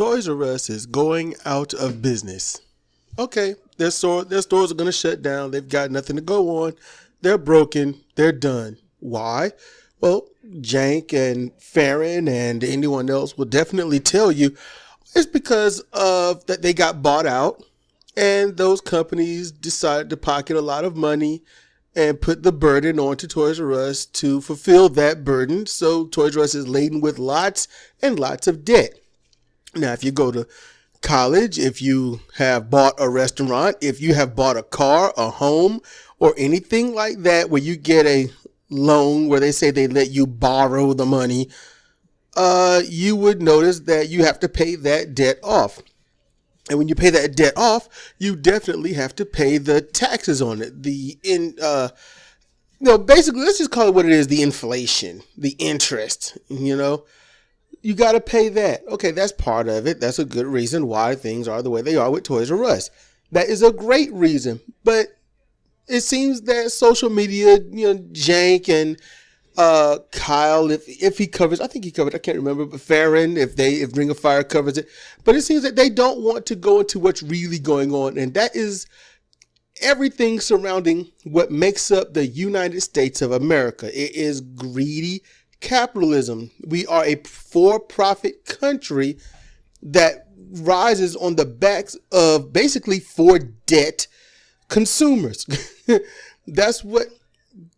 Toys R Us is going out of business. Okay, their stores are going to shut down. They've got nothing to go on. They're broken. They're done. Why? Well, Jank and Farron and anyone else will definitely tell you it's because of that they got bought out and those companies decided to pocket a lot of money and put the burden onto Toys R Us to fulfill that burden. So Toys R Us is laden with lots and lots of debt. Now, if you go to college, if you have bought a restaurant, if you have bought a car, a home, or anything like that where you get a loan where they say they let you borrow the money, you would notice that you have to pay that debt off. And when you pay that debt off, you definitely have to pay the taxes on it. Basically, let's just call it what it is, the inflation, the interest, You got to pay that. Okay, that's part of it. That's a good reason why things are the way they are with Toys R Us. That is a great reason. But it seems that social media, Jank and Kyle, if he covers, I think he covered, I can't remember, but Farron, if Ring of Fire covers it. But it seems that they don't want to go into what's really going on. And that is everything surrounding what makes up the United States of America. It is greedy capitalism. We are a for-profit country that rises on the backs of basically for-debt consumers.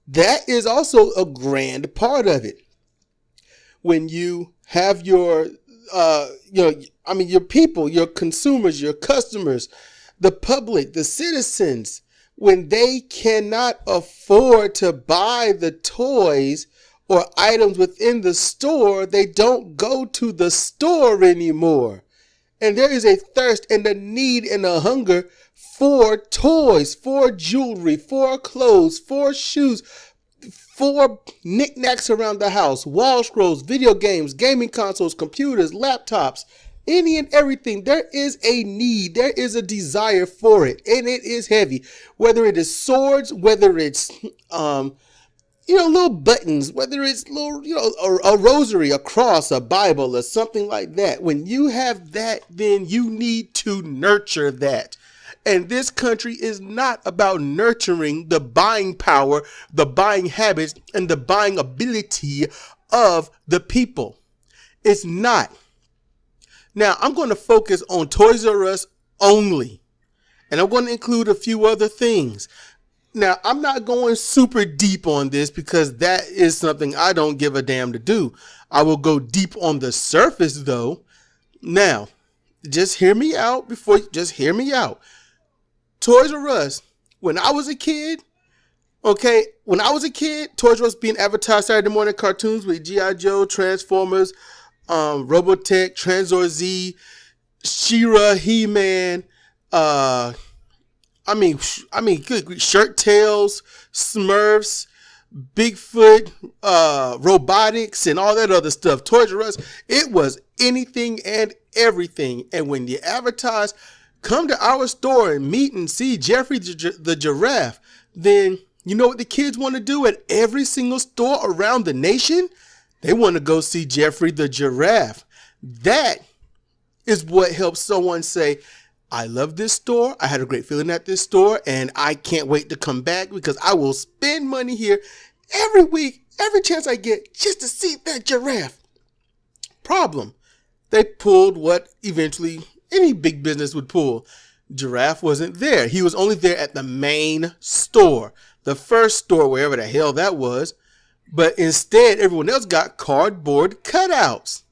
That is also a grand part of it. When you have your people, your consumers, your customers, the public, the citizens, when they cannot afford to buy the toys or items within the store, they don't go to the store anymore. And there is a thirst and a need and a hunger for toys, for jewelry, for clothes, for shoes, for knickknacks around the house, wall scrolls, video games, gaming consoles, computers, laptops, any and everything. There is a need. There is a desire for it. And it is heavy. Whether it is swords, whether it's little buttons, whether it's a rosary, a cross, a Bible, or something like that. When you have that, then you need to nurture that. And this country is not about nurturing the buying power, the buying habits, and the buying ability of the people. It's not. Now, I'm going to focus on Toys R Us only. And I'm going to include a few other things. Now, I'm not going super deep on this because that is something I don't give a damn to do. I will go deep on the surface, though. Now, just hear me out. Toys R Us, when I was a kid, Toys R Us being advertised Saturday morning cartoons with G.I. Joe, Transformers, Robotech, Tranzor Z, She-Ra, He-Man, Shirt Tails, Smurfs, Bigfoot, robotics, and all that other stuff. Toys R Us, it was anything and everything. And when you advertise, come to our store and meet and see Jeffrey the giraffe, then you know what the kids want to do at every single store around the nation? They want to go see Jeffrey the giraffe. That is what helps someone say, I love this store. I had a great feeling at this store, and I can't wait to come back because I will spend money here every week, every chance I get, just to see that giraffe. Problem. They pulled what eventually any big business would pull. Giraffe wasn't there. He was only there at the main store, the first store, wherever the hell that was. But instead, everyone else got cardboard cutouts.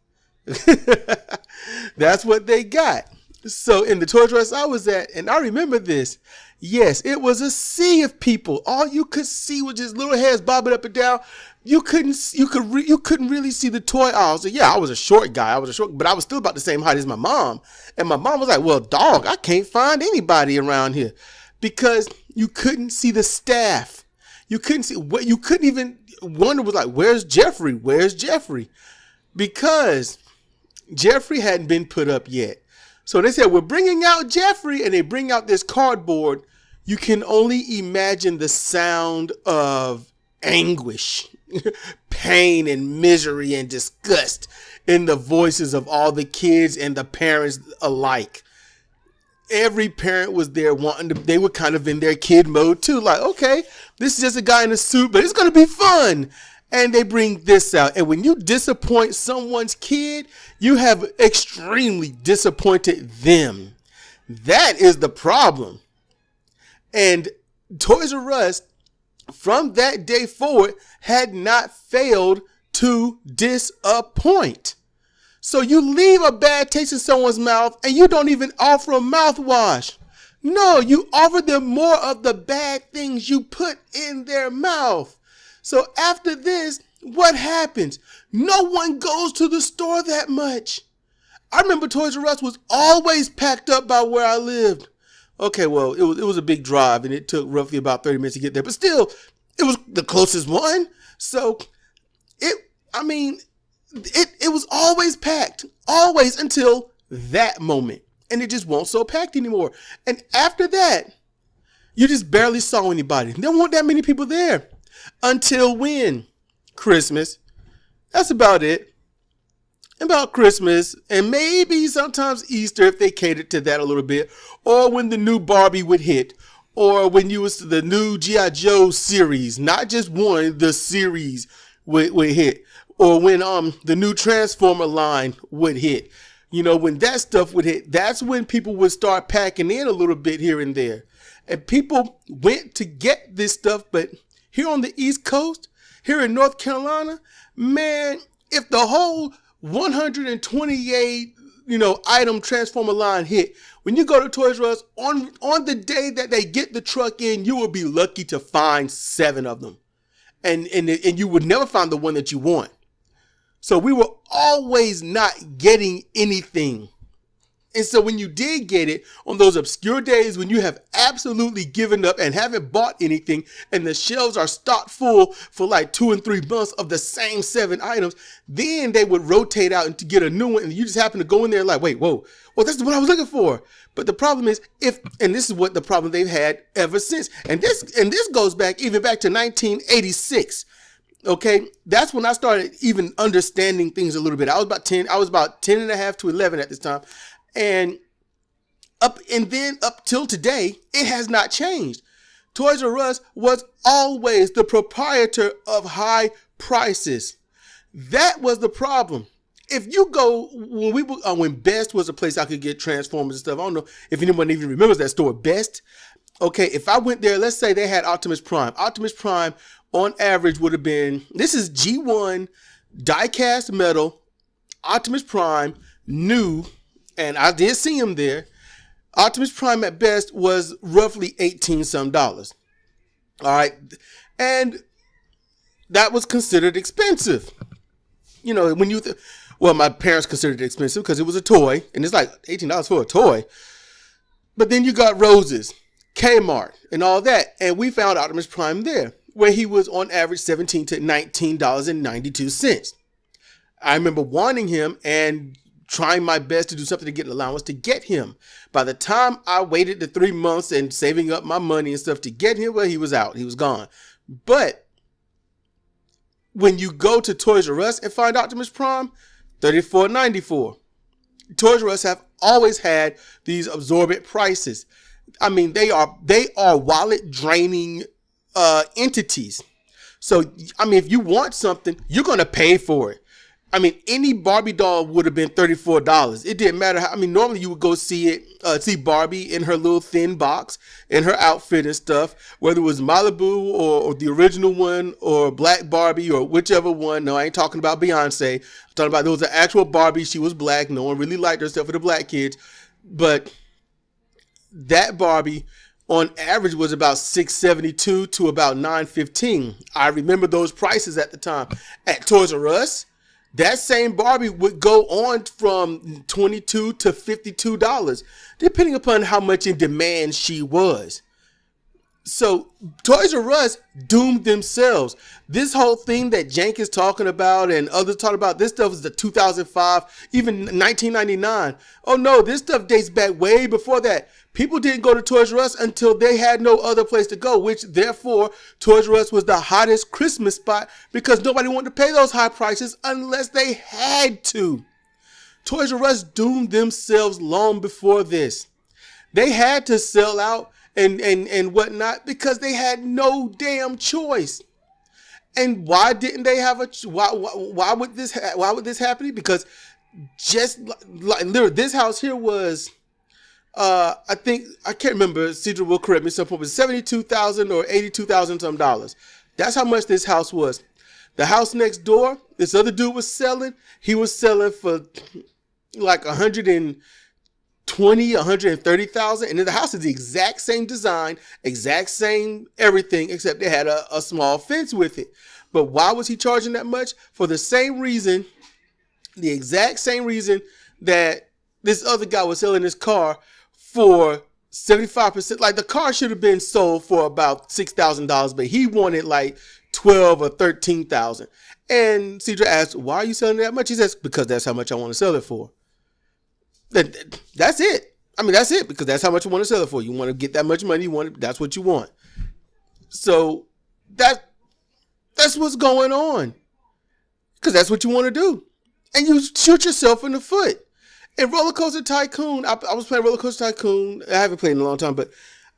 That's what they got. So in the Toys R Us I was at, and I remember this, yes, it was a sea of people. All you could see was just little heads bobbing up and down. You couldn't really see the toy aisles. So yeah, I was a short guy. But I was still about the same height as my mom. And my mom was like, well, dog, I can't find anybody around here because you couldn't see the staff. You couldn't even wonder, was like, where's Jeffrey? Because Jeffrey hadn't been put up yet. So they said, we're bringing out Jeffrey, and they bring out this cardboard. You can only imagine the sound of anguish, pain and misery and disgust in the voices of all the kids and the parents alike. Every parent was there they were kind of in their kid mode too. Like, okay, this is just a guy in a suit, but it's going to be fun. And they bring this out. And when you disappoint someone's kid, you have extremely disappointed them. That is the problem. And Toys R Us, from that day forward, had not failed to disappoint. So you leave a bad taste in someone's mouth and you don't even offer a mouthwash. No, you offer them more of the bad things you put in their mouth. So after this, what happens? No one goes to the store that much. I remember Toys R Us was always packed up by where I lived. Okay, well, it was a big drive and it took roughly about 30 minutes to get there, but still, it was the closest one. So it was always packed, always, until that moment. And it just won't so packed anymore. And after that, you just barely saw anybody. There weren't that many people there. Until when? Christmas. That's about it. About Christmas, and maybe sometimes Easter if they catered to that a little bit, or when the new Barbie would hit, or when you was the new G.I. Joe series, not just one, the series would hit, or when the new Transformer line would hit. You know, when that stuff would hit, that's when people would start packing in a little bit here and there. And people went to get this stuff, but here on the East Coast, here in North Carolina, man, if the whole 128, item Transformer line hit, when you go to Toys R Us, on the day that they get the truck in, you will be lucky to find 7 of them. And you would never find the one that you want. So we were always not getting anything. And so when you did get it on those obscure days when you have absolutely given up and haven't bought anything and the shelves are stocked full for like 2 and 3 months of the same 7 items, then they would rotate out and to get a new one. And you just happen to go in there like, wait, whoa, well, that's what I was looking for. But the problem is and this is what the problem they've had ever since. And this goes back even back to 1986. Okay, that's when I started even understanding things a little bit. I was about 10 and a half to 11 at this time. And then up till today, it has not changed. Toys R Us was always the proprietor of high prices. That was the problem. If you go, when Best was a place I could get Transformers and stuff, I don't know if anyone even remembers that store, Best. Okay, if I went there, let's say they had Optimus Prime. Optimus Prime on average would have been, this is G1 die-cast metal, Optimus Prime, new, and I did see him there. Optimus Prime at best was roughly $18 some. All right. And that was considered expensive. You know, when you, my parents considered it expensive because it was a toy, and it's like $18 for a toy. But then you got Rose's, Kmart, and all that. And we found Optimus Prime there, where he was on average $17 to $19.92. I remember wanting him and trying my best to do something to get an allowance to get him. By the time I waited the 3 months and saving up my money and stuff to get him, well, he was out. He was gone. But when you go to Toys R Us and find Optimus Prime, $34.94. Toys R Us have always had these absorbent prices. I mean, they are wallet draining entities. So, I mean, if you want something, you're going to pay for it. I mean, any Barbie doll would have been $34. It didn't matter how, normally you would go see Barbie in her little thin box, in her outfit and stuff, whether it was Malibu or the original one or Black Barbie or whichever one. No, I ain't talking about Beyonce. I'm talking about there was an actual Barbie. She was black. No one really liked her except for the black kids. But that Barbie on average was about $672 to about $915. I remember those prices at the time. At Toys R Us, that same Barbie would go on from $22 to $52, depending upon how much in demand she was. So Toys R Us doomed themselves. This whole thing that Jank is talking about and others talking about, this stuff is the 2005, even 1999. Oh no, this stuff dates back way before that. People didn't go to Toys R Us until they had no other place to go, which therefore Toys R Us was the hottest Christmas spot because nobody wanted to pay those high prices unless they had to. Toys R Us doomed themselves long before this. They had to sell out and whatnot because they had no damn choice. And why didn't they have a why would this happen? Because just like literally this house here was I can't remember, Sidra will correct me some point, but $72,000 or $82,000 some dollars. That's how much this house was. The house next door, this other dude was selling. He was selling for like 130,000, and then the house is the exact same design, exact same everything, except they had a small fence with it. But why was he charging that much? For the same reason, the exact same reason that this other guy was selling his car for 75%. Like the car should have been sold for about $6,000, but he wanted like 12 or 13,000. And Sidra asked, "Why are you selling that much?" He says, "Because that's how much I want to sell it for." That's it. I mean, that's it, because that's how much you want to sell it for. You want to get that much money. That's what you want. So that's what's going on, because that's what you want to do, and you shoot yourself in the foot. And Roller Coaster Tycoon, I was playing Roller Coaster Tycoon. I haven't played in a long time, but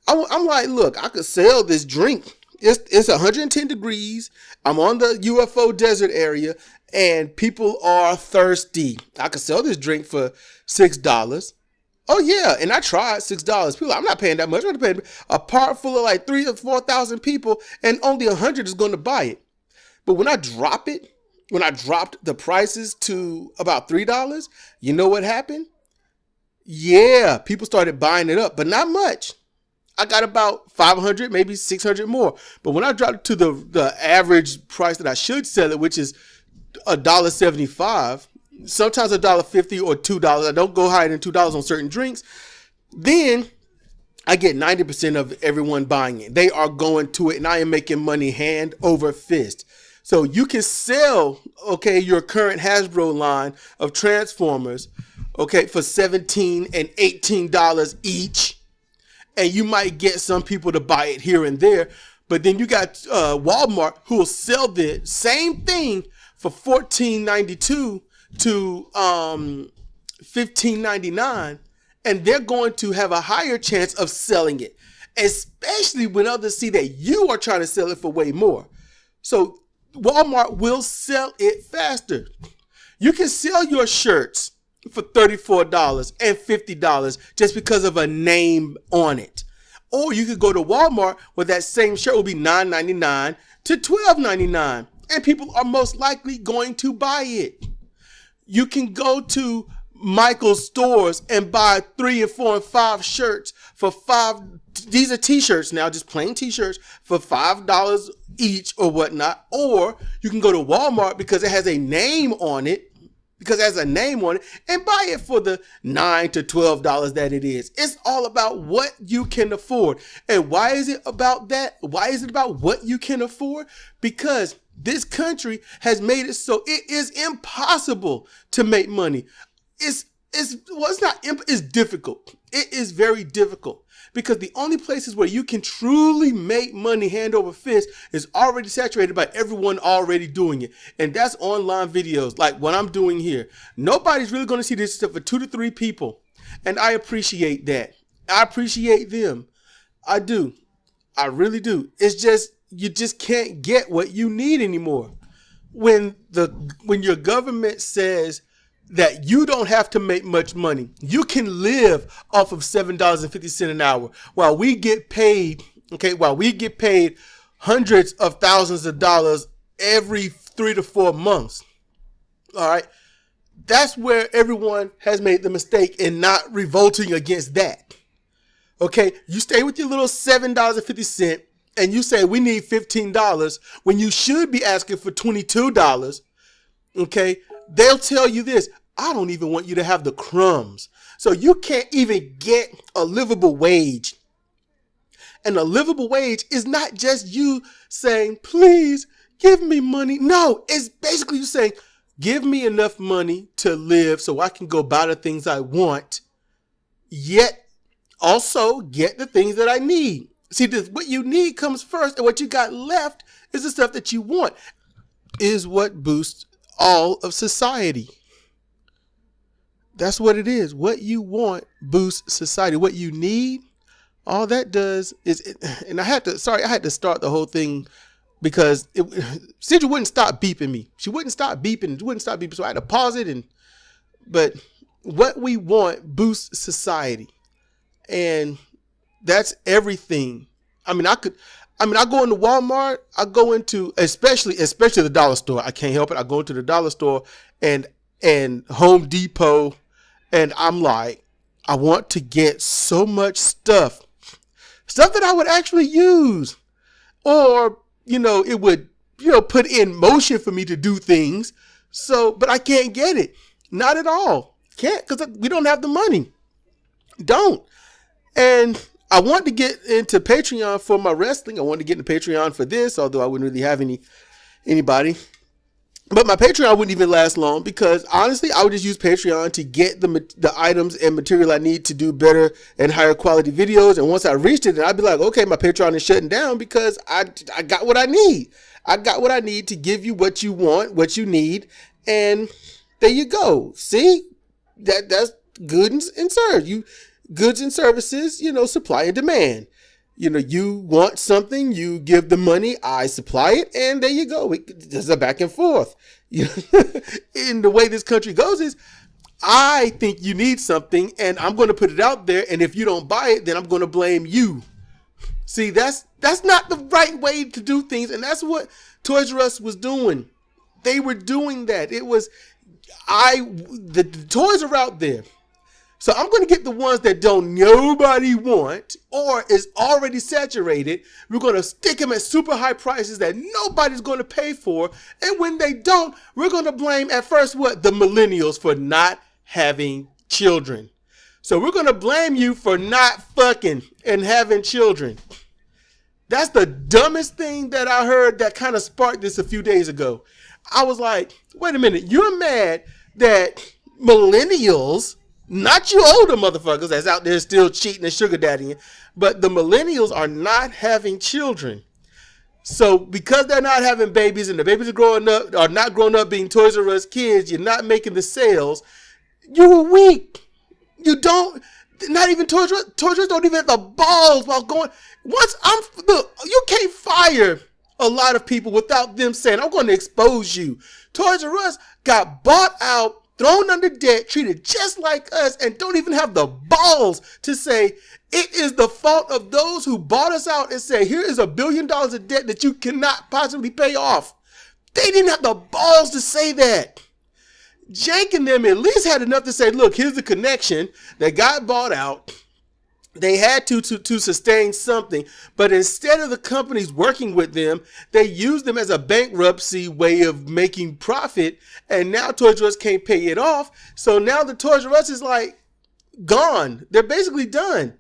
I'm like, look, I could sell this drink. It's 110 degrees. I'm on the UFO desert area, and people are thirsty. I could sell this drink for $6. Oh yeah, and I tried $6. People, I'm not paying that much. I'm going to pay a park full of like 3,000 or 4,000 people, and only 100 is going to buy it. But when I dropped the prices to about $3, you know what happened? Yeah, people started buying it up, but not much. I got about 500, maybe 600 more. But when I dropped it to the average price that I should sell it, which is $1.75, sometimes $1.50 or $2. I don't go higher than $2 on certain drinks. Then I get 90% of everyone buying it. They are going to it, and I am making money hand over fist. So you can sell, your current Hasbro line of Transformers, for $17 and $18 each. And you might get some people to buy it here and there. But then you got Walmart, who will sell the same thing for $14.92 to $15.99. And they're going to have a higher chance of selling it, especially when others see that you are trying to sell it for way more. So Walmart will sell it faster. You can sell your shirts for $34 and $50 just because of a name on it. Or you could go to Walmart where that same shirt will be $9.99 to $12.99, and people are most likely going to buy it. You can go to Michael's stores and buy 3 and 4 and 5 shirts for $5. These are t-shirts now, just plain t-shirts for $5 each or whatnot. Or you can go to Walmart because it has a name on it, and buy it for the $9 to $12 that it is. It's all about what you can afford. And why is it about that? Why is it about what you can afford? Because this country has made it so it is impossible to make money. It's difficult. It is very difficult, because the only places where you can truly make money hand over fist is already saturated by everyone already doing it. And that's online videos like what I'm doing here. Nobody's really going to see this stuff for 2 to 3 people. And I appreciate that. I appreciate them. I do. I really do. It's just, you just can't get what you need anymore. When your government says that you don't have to make much money, you can live off of $7.50 an hour, while we get paid hundreds of thousands of dollars every 3 to 4 months. All right. That's where everyone has made the mistake in not revolting against that. Okay. You stay with your little $7.50 and you say we need $15 when you should be asking for $22. Okay. They'll tell you this: I don't even want you to have the crumbs. So you can't even get a livable wage. And a livable wage is not just you saying, please give me money. No, it's basically you saying, give me enough money to live so I can go buy the things I want, yet also get the things that I need. See, what you need comes first, and what you got left is the stuff that you want, is what boosts all of society. That's what it is. What you want boosts society. What you need, all that does is, and I had to start the whole thing because Sidra wouldn't stop beeping me. She wouldn't stop beeping. So I had to pause it. But what we want boosts society. And that's everything. I mean, I go into Walmart, I go into, especially the dollar store. I can't help it. I go into the dollar store and Home Depot, and I'm like, I want to get so much stuff that I would actually use, or, it would, put in motion for me to do things. So, but I can't get it. Not at all. Can't, because we don't have the money. Don't. And I want to get into Patreon for my wrestling. I want to get into Patreon for this, although I wouldn't really have anybody. But my Patreon wouldn't even last long because honestly, I would just use Patreon to get the items and material I need to do better and higher quality videos. And once I reached it, then I'd be like, okay, my Patreon is shutting down because I got what I need. I got what I need to give you what you want, what you need. And there you go. See, that's goods and services. Goods and services, supply and demand. You want something, you give the money, I supply it, and there you go. There's a back and forth. In the way this country goes is, I think you need something, and I'm going to put it out there, and if you don't buy it, then I'm going to blame you. See, that's not the right way to do things, and that's what Toys R Us was doing. They were doing that. It was, the toys are out there. So I'm going to get the ones that don't nobody want or is already saturated. We're going to stick them at super high prices that nobody's going to pay for. And when they don't, we're going to blame at first what? The millennials for not having children. So we're going to blame you for not fucking and having children. That's the dumbest thing that I heard that kind of sparked this a few days ago. I was like, wait a minute. You're mad that millennials, not you older motherfuckers that's out there still cheating and sugar daddying, but the millennials are not having children. So because they're not having babies and the babies are not growing up being Toys R Us kids, you're not making the sales. You were weak. You don't, not even Toys R Us don't even have the balls while going. You can't fire a lot of people without them saying, I'm going to expose you. Toys R Us got bought out, thrown under debt, treated just like us, and don't even have the balls to say it is the fault of those who bought us out and say, here is $1 billion of debt that you cannot possibly pay off. They didn't have the balls to say that. Jank and them at least had enough to say, look, here's the connection that got bought out. They had to sustain something, but instead of the companies working with them, they used them as a bankruptcy way of making profit, and now Toys R Us can't pay it off, so now the Toys R Us is like gone. They're basically done.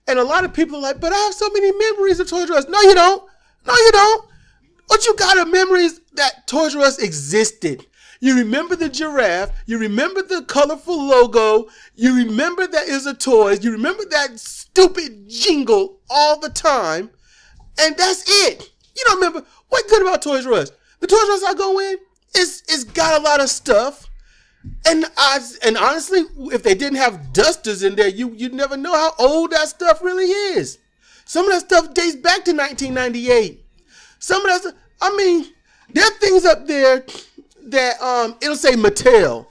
And a lot of people are like, but I have so many memories of Toys R Us. No, you don't. No, you don't. What you got are memories that Toys R Us existed. You remember the giraffe. You remember the colorful logo. You remember that is a toy. You remember that stupid jingle all the time. And that's it. You don't remember. What's good about Toys R Us? The Toys R Us I go in, it's got a lot of stuff. And honestly, if they didn't have dusters in there, you'd never know how old that stuff really is. Some of that stuff dates back to 1998. Some of that stuff, there are things up there that it'll say Mattel.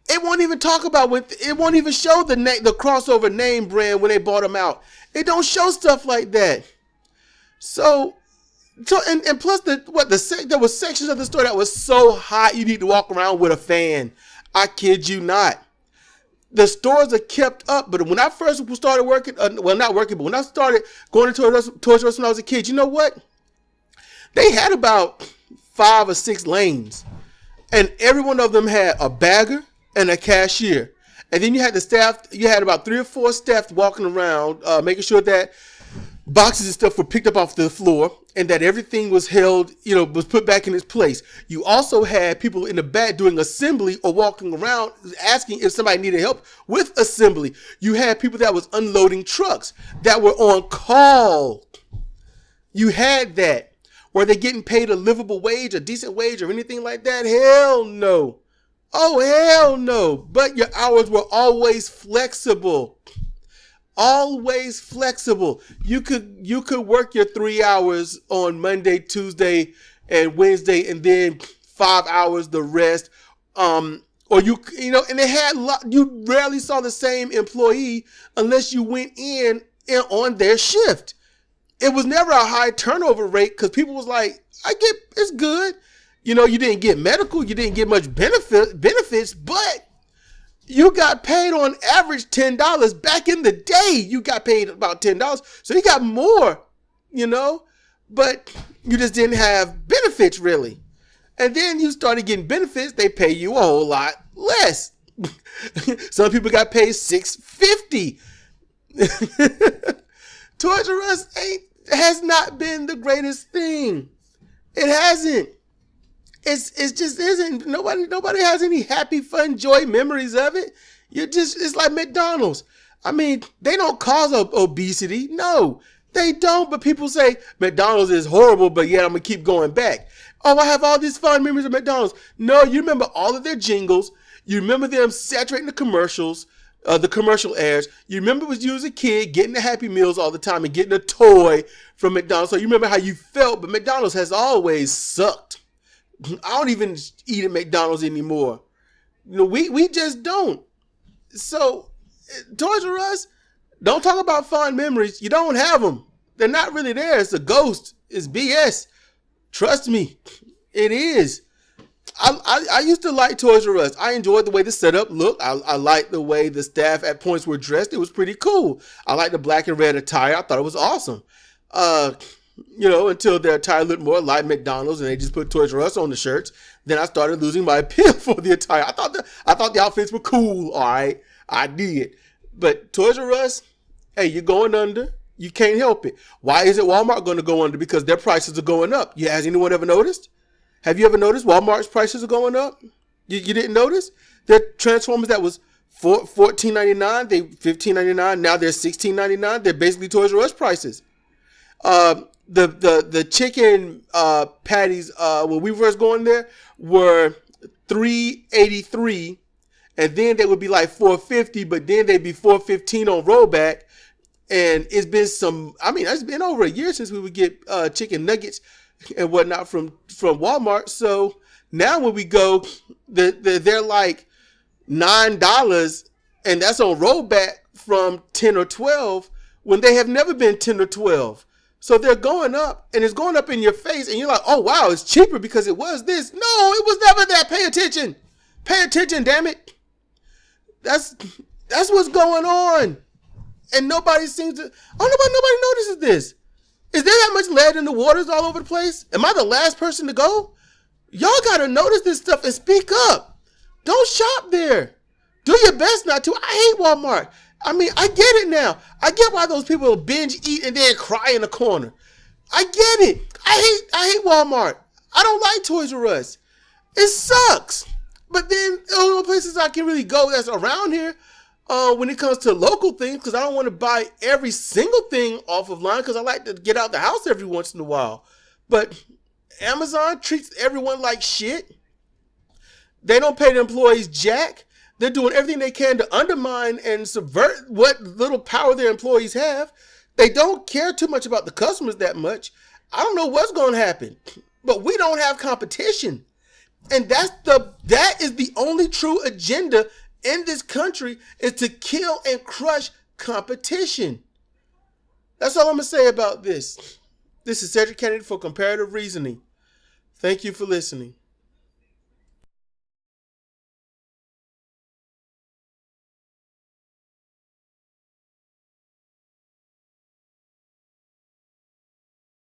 It won't even talk about it won't even show the crossover name brand when they bought them out. It don't show stuff like that. So and plus there was sections of the store that was so hot you need to walk around with a fan. I kid you not. The stores are kept up, but when I first started working, not working, but when I started going to Toys R Us when I was a kid, you know what? They had about 5 or 6 lanes. And every one of them had a bagger and a cashier. And then you had the staff, you had about 3 or 4 staff walking around, making sure that boxes and stuff were picked up off the floor and that everything was held, was put back in its place. You also had people in the back doing assembly or walking around asking if somebody needed help with assembly. You had people that was unloading trucks that were on call. You had that. Were they getting paid a livable wage, a decent wage, or anything like that? Hell no. Oh, hell no. But your hours were always flexible. Always flexible. You could work your 3 hours on Monday, Tuesday, and Wednesday, and then 5 hours the rest. And they had you rarely saw the same employee unless you went in on their shift. It was never a high turnover rate because people was like, it's good. You didn't get medical, you didn't get much benefits, but you got paid on average $10. Back in the day, you got paid about $10. So you got more, but you just didn't have benefits really. And then you started getting benefits, they pay you a whole lot less. Some people got paid $6.50. Toys R Us has not been the greatest thing. It hasn't. It just isn't. Nobody has any happy, fun, joy memories of it. It's like McDonald's. I mean, they don't cause obesity. No, they don't. But people say McDonald's is horrible, but yet I'm going to keep going back. Oh, I have all these fun memories of McDonald's. No, you remember all of their jingles. You remember them saturating the commercials, the commercial ads. You remember you as a kid getting the Happy Meals all the time and getting a toy from McDonald's. So you remember how you felt, but McDonald's has always sucked. I don't even eat at McDonald's anymore. We just don't. So, Toys R Us, don't talk about fond memories. You don't have them. They're not really there. It's a ghost. It's BS. Trust me, it is. I used to like Toys R Us. I enjoyed the way the setup looked. I liked the way the staff at points were dressed. It was pretty cool. I liked the black and red attire. I thought it was awesome. Until their attire looked more like McDonald's and they just put Toys R Us on the shirts. Then I started losing my appeal for the attire. I thought the outfits were cool. All right, I did. But Toys R Us, hey, you're going under. You can't help it. Why is it Walmart going to go under? Because their prices are going up. Has anyone ever noticed? Have you ever noticed Walmart's prices are going up? You didn't notice? Their Transformers that was $14.99, they $15.99. Now they're $16.99. They're basically Toys R Us prices. The chicken patties when we first going there were $3.83, and then they would be like $4.50, but then they'd be $4.15 on rollback. And it's been over a year since we would get chicken nuggets and whatnot from Walmart. So now when we go, they're like $9, and that's on rollback from 10 or 12 when they have never been 10 or 12. So they're going up, and it's going up in your face, and you're like, oh, wow, it's cheaper because it was this. No, it was never that. Pay attention. Pay attention, damn it. That's what's going on. And nobody seems to, nobody notices this. Is there that much lead in the waters all over the place? Am I the last person to go? Y'all got to notice this stuff and speak up. Don't shop there. Do your best not to. I hate Walmart. I mean, I get it now. I get why those people binge eat and then cry in the corner. I get it. I hate Walmart. I don't like Toys R Us. It sucks. But then the only places I can really go that's around here when it comes to local things, because I don't want to buy every single thing off of line because I like to get out the house every once in a while. But Amazon treats everyone like shit. They don't pay the employees jack. They're doing everything they can to undermine and subvert what little power their employees have. They don't care too much about the customers that much. I don't know what's going to happen, but we don't have competition. And that is the only true agenda in this country, is to kill and crush competition. That's all I'm going to say about this. This is Cedric Kennedy for Comparative Reasoning. Thank you for listening.